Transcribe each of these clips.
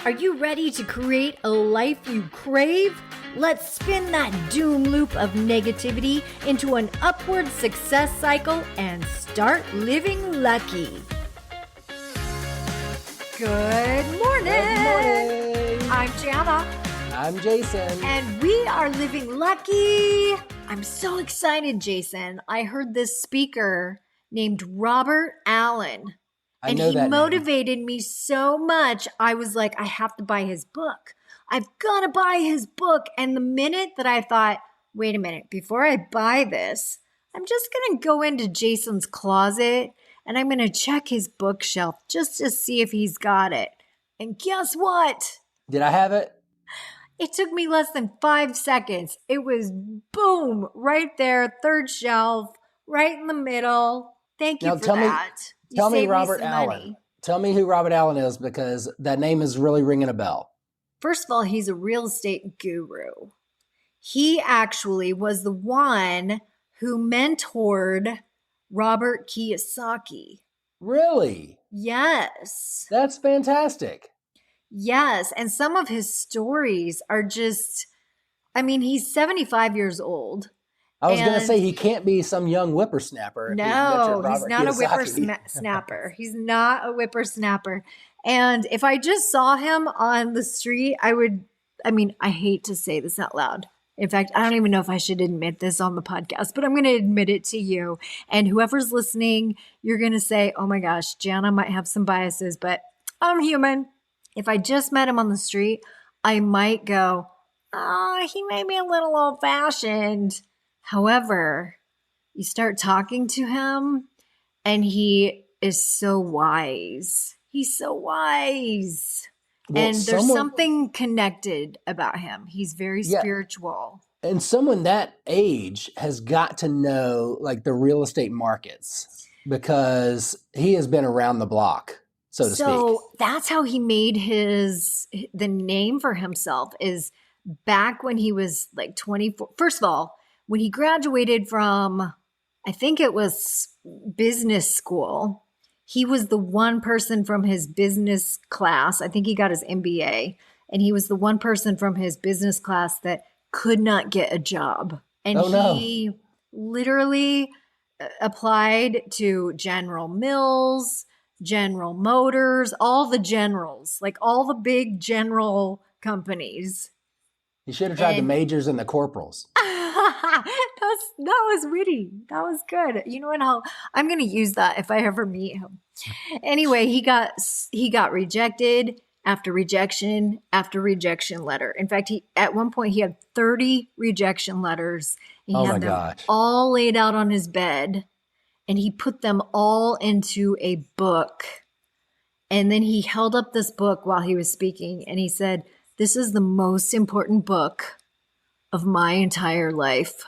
Are you ready to create a life you crave? Let's spin that doom loop of negativity into an upward success cycle and start living lucky. Good morning. Good morning. I'm Jana. I'm Jason. And we are living lucky. I'm so excited, Jason. I heard this speaker named Robert Allen. And he motivated me so much. I was like, I have to buy his book. I've got to buy his book. And the minute that I thought, wait a minute, before I buy this, I'm just going to go into Jason's closet and I'm going to check his bookshelf just to see if he's got it. And guess what? Did I have it? It took me less than 5 seconds. It was boom, right there, third shelf, right in the middle. Thank you for that. Tell me Robert Allen. Tell me who Robert Allen is, because that name is really ringing a bell. First of all, he's a real estate guru. He actually was the one who mentored Robert Kiyosaki. Really? Yes. That's fantastic. Yes. And some of his stories are just, I mean, he's 75 years old. I was going to say, he can't be some young whippersnapper. No, he's not a whippersnapper. He's not a whippersnapper. And if I just saw him on the street, I hate to say this out loud. In fact, I don't even know if I should admit this on the podcast, but I'm going to admit it to you. And whoever's listening, you're going to say, oh my gosh, Jana might have some biases, but I'm human. If I just met him on the street, I might go, he may be a little old-fashioned. However, you start talking to him and he is so wise. He's so wise. Well, and there's something connected about him. He's very spiritual. And someone that age has got to know like the real estate markets, because he has been around the block, so to speak. So that's how he made the name for himself, is back when he was like 24. First of all, when he graduated from, I think it was business school, he was the one person from his business class. I think he got his MBA, and he was the one person from his business class that could not get a job. And he literally applied to General Mills, General Motors, all the generals, like all the big general companies. He should have tried the majors and the corporals. That was witty. That was good. You know what? I'm going to use that if I ever meet him. Anyway, he got rejected after rejection after rejection letter. In fact, at one point he had 30 rejection letters. He had them all laid out on his bed, and he put them all into a book. And then he held up this book while he was speaking, and he said, "This is the most important book of my entire life.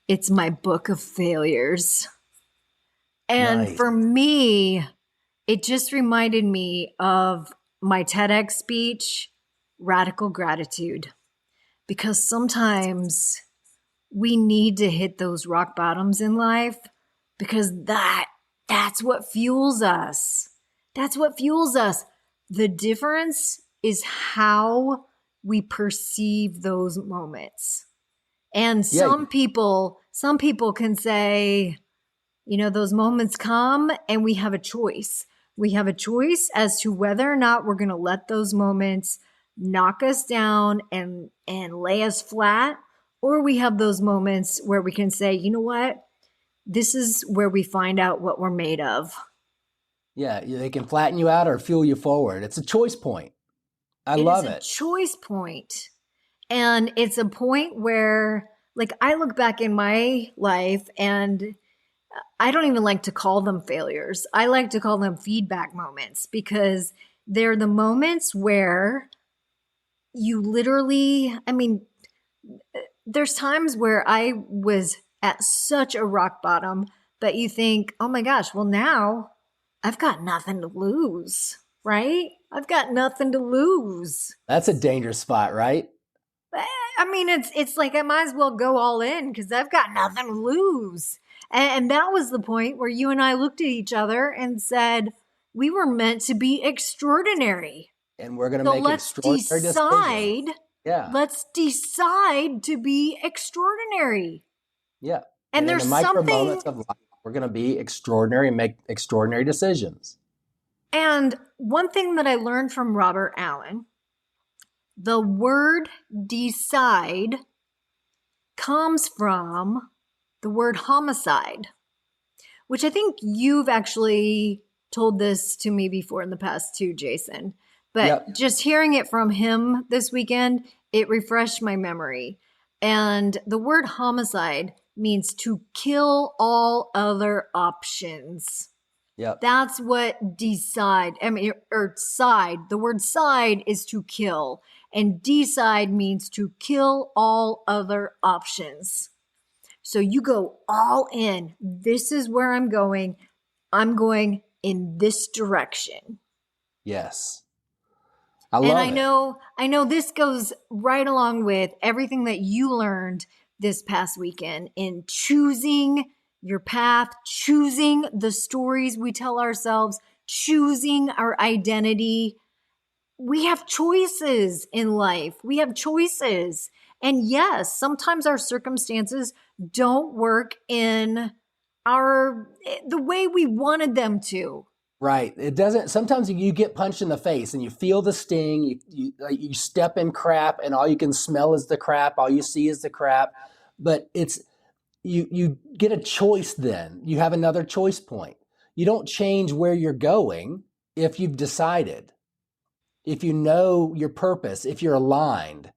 It's my book of failures." And for me, it just reminded me of my TEDx speech, Radical Gratitude. Because sometimes we need to hit those rock bottoms in life, because that's what fuels us. That's what fuels us. The difference is how we perceive those moments. And some people can say, those moments come and we have a choice. We have a choice as to whether or not we're going to let those moments knock us down and lay us flat, or we have those moments where we can say, you know what? This is where we find out what we're made of. Yeah, they can flatten you out or fuel you forward. It's a choice point. I love it. It's a choice point. And it's a point where, like, I look back in my life and I don't even like to call them failures. I like to call them feedback moments, because they're the moments where you literally, there's times where I was at such a rock bottom that you think, oh my gosh, well now I've got nothing to lose, right? I've got nothing to lose. That's a dangerous spot, right? It's like I might as well go all in because I've got nothing to lose. And that was the point where you and I looked at each other and said, we were meant to be extraordinary. and we're going to So make extraordinary decisions. Yeah. let's decide to be extraordinary. Yeah. And And in the there's micro something, moments of life, we're going to be extraordinary and make extraordinary decisions. and one thing that I learned from Robert Allen, the word decide comes from the word homicide, which I think you've actually told this to me before in the past too, Jason. But Yep. just hearing it from him this weekend, it refreshed my memory. And the word homicide means to kill all other options. Yep. That's what decide, I mean, or side. The word side is to kill, and decide means to kill all other options. So you go all in. This is where I'm going. I'm going in this direction. Yes. I And love it. I know this goes right along with everything that you learned this past weekend in choosing your path, choosing the stories we tell ourselves, choosing our identity. We have choices in life. We have choices. And yes, sometimes our circumstances don't work in the way we wanted them to. Right. It doesn't. Sometimes you get punched in the face and you feel the sting. You step in crap, and all you can smell is the crap. All you see is the crap. But it's you get a choice. Then you have another choice point. You don't change where you're going if you've decided. If you know your purpose, if you're aligned,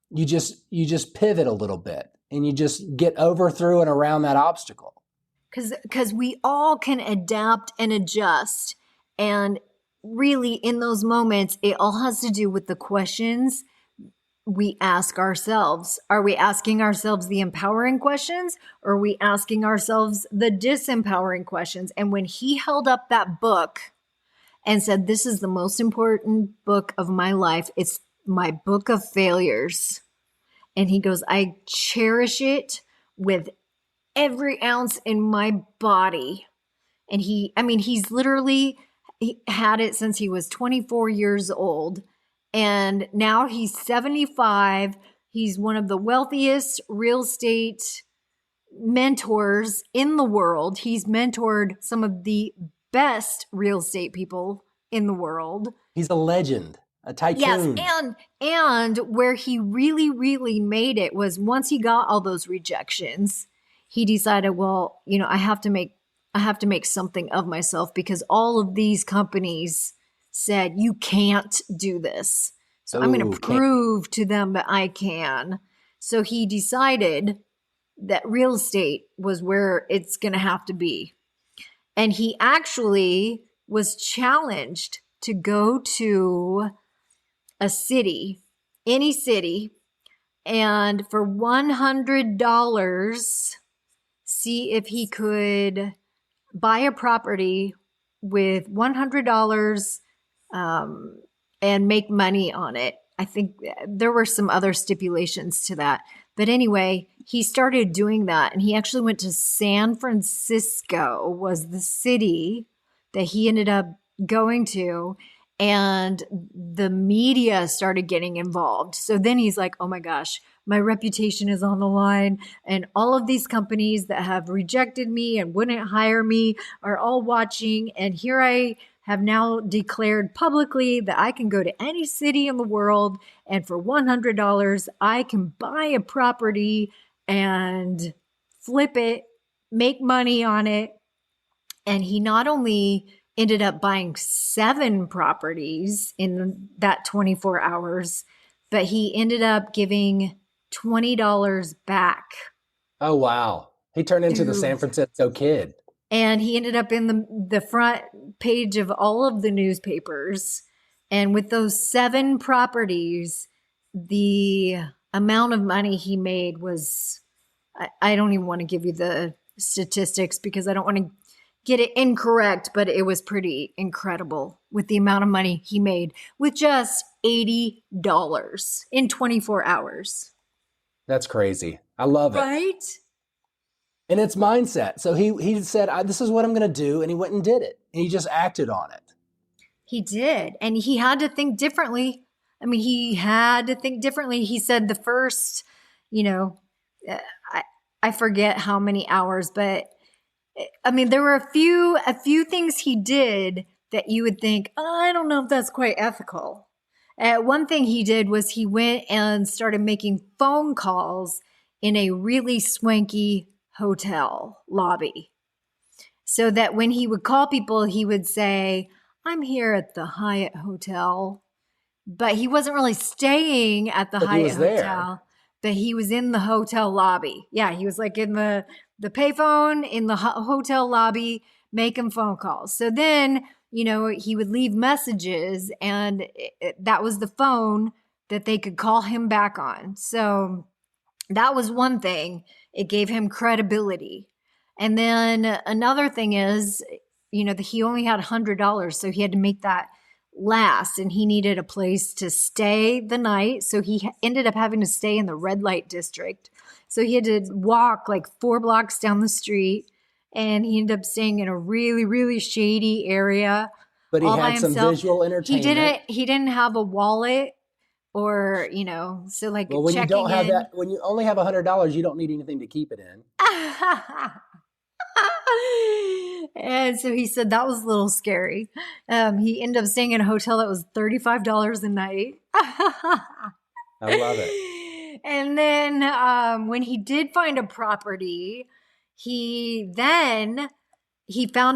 you just pivot a little bit and you just get over, through, and around that obstacle. Because we all can adapt and adjust. And really, in those moments, it all has to do with the questions we ask ourselves. Are we asking ourselves the empowering questions, or are we asking ourselves the disempowering questions? And when he held up that book and said, "This is the most important book of my life, it's my book of failures," and he goes, "I cherish it with every ounce in my body." And he's literally he had it since he was 24 years old. And now he's 75. He's one of the wealthiest real estate mentors in the world. He's mentored some of the best real estate people in the world. He's a legend, a Yes, tycoon. and where he really, really made it was once he got all those rejections, he decided, well, I have to make something of myself, because all of these companies said you can't do this. So I'm going Oh, to can't. prove to them that I can. So he decided that real estate was where it's going to have to be. And he actually was challenged to go to a city, any city, and for $100, see if he could buy a property with $100 and make money on it. I think there were some other stipulations to that. But anyway, he started doing that, and he actually went to San Francisco, was the city that he ended up going to, and the media started getting involved. So then he's like, oh my gosh, my reputation is on the line, and all of these companies that have rejected me and wouldn't hire me are all watching, and here I have now declared publicly that I can go to any city in the world, and for $100, I can buy a property and flip it, make money on it. And he not only ended up buying 7 properties in that 24 hours, but he ended up giving $20 back. Oh, wow. He turned into the San Francisco Kid. And he ended up in the front page of all of the newspapers. And with those 7 properties, the amount of money he made was, I don't even want to give you the statistics because I don't want to get it incorrect, but it was pretty incredible with the amount of money he made with just $80 in 24 hours. That's crazy. I love it. Right? And it's mindset. So he said, this is what I'm going to do. And he went and did it. And he just acted on it. He did. And he had to think differently. I mean, he had to think differently. He said the first, you know, uh, I, I forget how many hours, but I mean, there were a few things he did that you would think, oh, I don't know if that's quite ethical. One thing he did was he went and started making phone calls in a really swanky hotel lobby, so that when he would call people, he would say, I'm here at the Hyatt Hotel. But he wasn't really staying at the But he Hyatt was there. Hotel, but he was in the hotel lobby. Yeah, he was like in the payphone in the hotel lobby making phone calls. So then, he would leave messages, and that was the phone that they could call him back on. So that was one thing. It gave him credibility. And then another thing is, that he only had $100, so he had to make that last, and he needed a place to stay the night. So he ended up having to stay in the red light district. So he had to walk like 4 blocks down the street, and he ended up staying in a really, really shady area But he all by had some himself. visual entertainment. He didn't have a wallet, or so like Well, when you don't checking have in. that, when you only have $100, you don't need anything to keep it in. And so he said that was a little scary. He ended up staying in a hotel that was $35 a night. I love it. And then when he did find a property, he found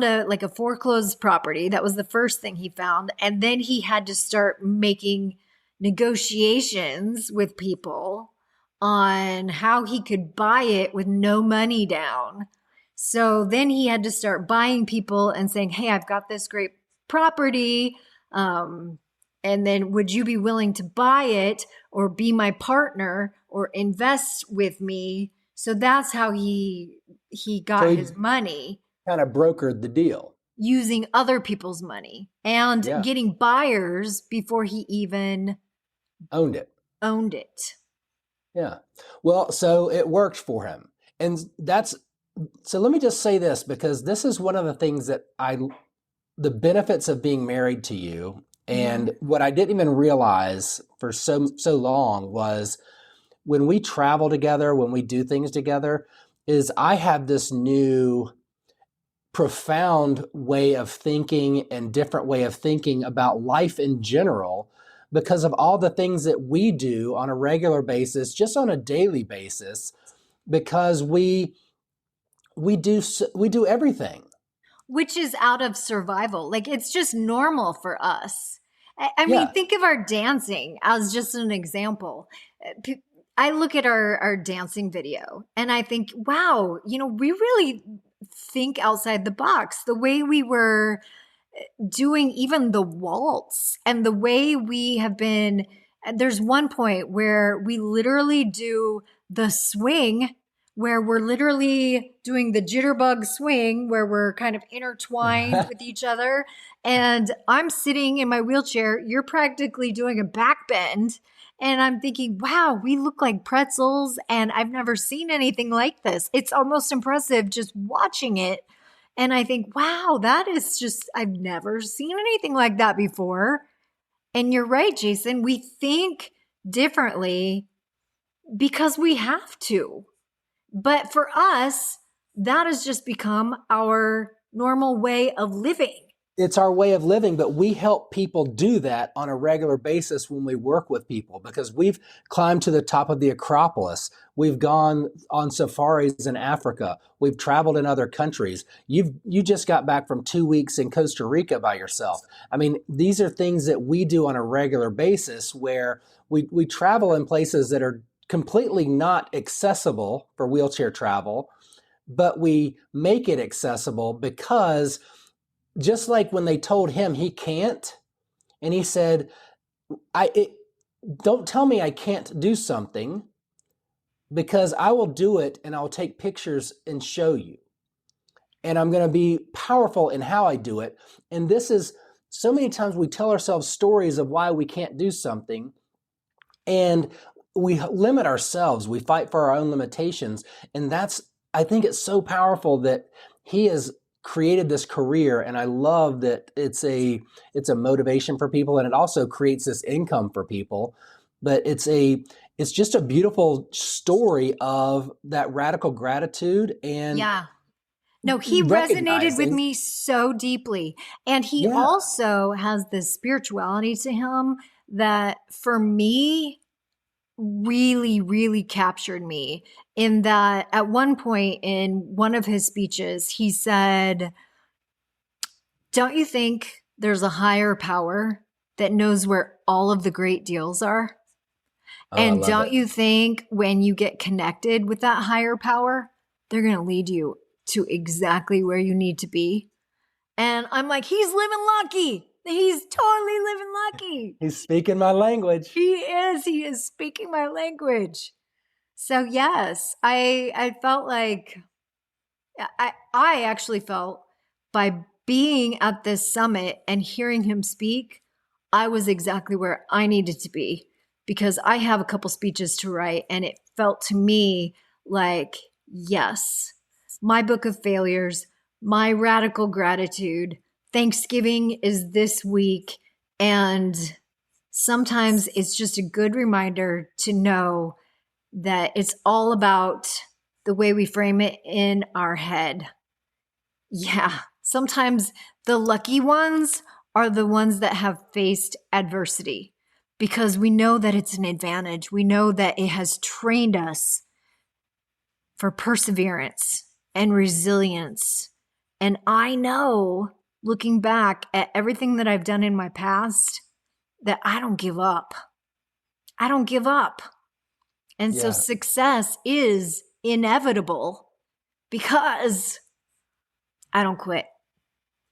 a foreclosed property. That was the first thing he found. And then he had to start making negotiations with people on how he could buy it with no money down. So then he had to start buying people and saying, hey, I've got this great property. And then would you be willing to buy it or be my partner or invest with me? So that's how he got So he his money, kind of brokered the deal. using other people's money and Yeah. getting buyers before he even Owned it. owned it. Yeah. Well, so it worked for him. And so let me just say this, because this is one of the things that the benefits of being married to you. And what I didn't even realize for so long was when we travel together, when we do things together, is I have this new profound way of thinking and different way of thinking about life in general, because of all the things that we do on a regular basis, just on a daily basis, because we do everything. Which is out of survival. Like, it's just normal for us. I mean, Yeah. think of our dancing as just an example. I look at our dancing video and I think, wow, we really think outside the box. The way we were doing even the waltz, and the way we have been, there's one point where we literally do the swing, where we're literally doing the jitterbug swing, where we're kind of intertwined with each other. And I'm sitting in my wheelchair, you're practically doing a back bend. And I'm thinking, wow, we look like pretzels, and I've never seen anything like this. It's almost impressive just watching it. And I think, wow, that is just, I've never seen anything like that before. And you're right, Jason. We think differently because we have to. But for us, that has just become our normal way of living. It's our way of living, but we help people do that on a regular basis when we work with people, because we've climbed to the top of the Acropolis. We've gone on safaris in Africa. We've traveled in other countries. You just got back from 2 weeks in Costa Rica by yourself. I mean, these are things that we do on a regular basis, where we travel in places that are completely not accessible for wheelchair travel, but we make it accessible, because just like when they told him he can't, and he said, don't tell me I can't do something, because I will do it and I'll take pictures and show you. And I'm going to be powerful in how I do it. And this is, so many times we tell ourselves stories of why we can't do something, and we limit ourselves. We fight for our own limitations. And I think it's so powerful that he is created this career, and I love that it's a motivation for people, and it also creates this income for people. But it's just a beautiful story of that radical gratitude and Yeah. No, he resonated with recognizing. me so deeply. And he Yeah. also has this spirituality to him that for me really, really captured me. In that at one point in one of his speeches, he said, "Don't you think there's a higher power that knows where all of the great deals are? Oh, I And love don't it. you think when you get connected with that higher power, they're going to lead you to exactly where you need to be?" And I'm like, he's living lucky. He's totally living lucky. He's speaking my language. He is. He is speaking my language. So yes, I felt like I actually felt by being at this summit and hearing him speak, I was exactly where I needed to be because I have a couple speeches to write, and it felt to me like, yes, my book of failures, my radical gratitude, Thanksgiving is this week. And sometimes it's just a good reminder to know that it's all about the way we frame it in our head. Yeah, sometimes the lucky ones are the ones that have faced adversity because we know that it's an advantage. We know that it has trained us for perseverance and resilience. And I know, looking back at everything that I've done in my past, that I don't give up. I don't give up. And so Yeah. success is inevitable because I don't quit.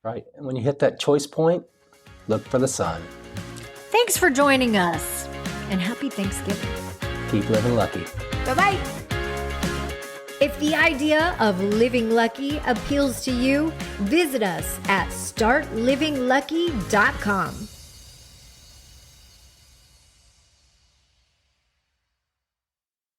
Right. And when you hit that choice point, look for the sun. Thanks for joining us, and happy Thanksgiving. Keep living lucky. Bye-bye. If the idea of living lucky appeals to you, visit us at startlivinglucky.com.